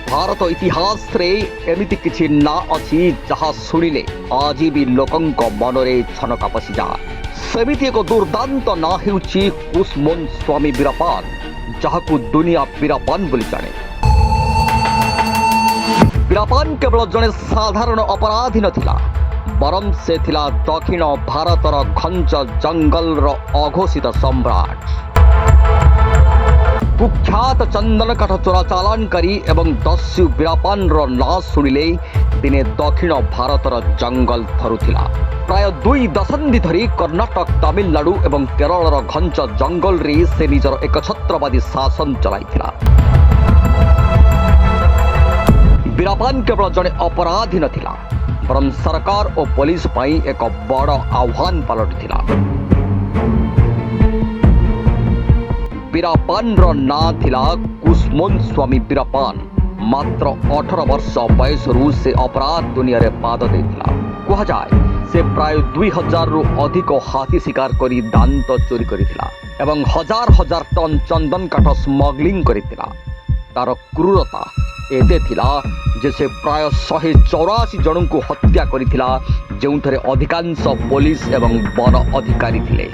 भारत इतिहास रे एमिति किछि ना अछि जहा सुनिले आज भी लोकंक मनरे छनका पशि जाए। सेमिति एक दुर्दांत ना हेउछि कुसुमन स्वामी वीरपान, जहाकु दुनिया वीरपान बोली जाने। वीरपान केवल जने साधारण अपराधी नथिला, बरम से थिला दक्षिण भारतर घंच जंगल रो अघोषित सम्राट। कुख्यात चंदन काठ चोरा चालानकारी एवं दस्यु वीरपान रो ना सुनिले दिने दक्षिण भारतर जंगल थरुथिला। प्राय 2 दशंधि धरी कर्नाटक, तमिलनाडु एवं केरल घंच जंगल रे से निजर एकछत्रवादी शासन चलाइथिला। वीरपान केवल जड़े अपराधी नथिला, बरं सरकार और पुलिस पाई एक बड़ आह्वान पलटिथिला। वीरपान रो ना थिला कुसुमन स्वामी वीरपान। मात्र 18 वर्ष बयसरू से अपराध दुनिया रे पाद देथिला। कहा जाए से प्राय 2000 रु अधिक हाथी शिकार करी दांत चोरी करिथिला एवं हजार हजार टन चंदन काठ स्मगलिंग करिथिला। तार क्रूरता एते थिला जे से प्राय 184 जन को हत्या करिथिला, जेउथरे अधिकांश पुलिस एवं वन अधिकारी थिले।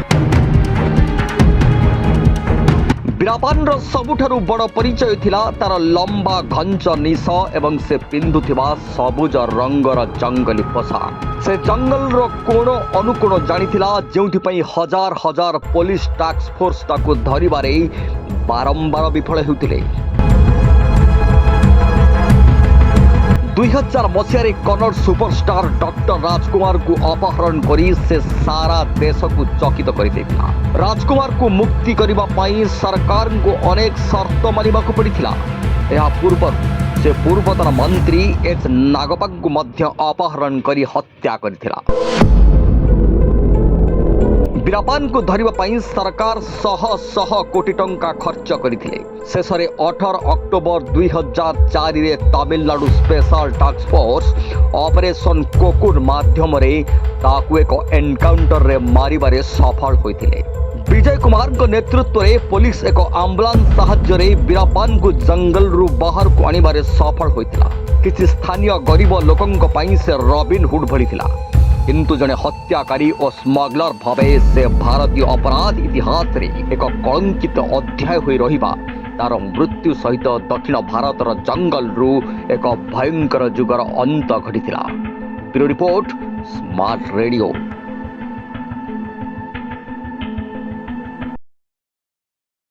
वीरपान रो सबुठारु बड़ परिचय थिला तार लंबा घंच निश एवं से पिंधुथिबा सबुज रंगर जंगली पोशाक। से जंगल रो कोण अनुकोण जानिथिला, जेउथि पई हजार हजार पुलिस टास्क फोर्स ताको धरिबारे बारंबार विफल हेउथिले। 2000 मसीह कन्नड़ सुपरस्टार डॉक्टर राजकुमार को अपहरण करी से सारा देश को चकित कर राजकुमार को मुक्ति करने पाई सरकार को अनेक शर्त मानिबा को पड़िथिला। यह पूर्व से पूर्वतन मंत्री एच नागप्पा को मध्य अपहरण करी हत्या करिथिला। वीरपान को धरिबा पाई सरकार शह कोटी टंका खर्च करिथिले। शेषरे 18 अक्टोबर 2004 रे Tamil Nadu special task force operation cocoon माध्यम रे ताकु एक एनकाउंटर रे मारिबारे सफल होइथिले। विजय कुमार को नेतृत्व रे पुलिस एक एम्बुलेंस साहाय्य रे वीरपान को जंगल रु बाहर को आनिबारे सफल होइथिला। किछि स्थानीय गरीब लोकंक पाई से रॉबिन हुड भली थिला, किंतु जने हत्याकारी और स्मगलर भावे से भारतीय अपराध इतिहास रे एक कलंकित अध्याय होई रहिबा तार मृत्यु सहित दक्षिण भारतर जंगल रु एक भयंकर जुगर अंत घटिथिला। Bureau report, smart radio.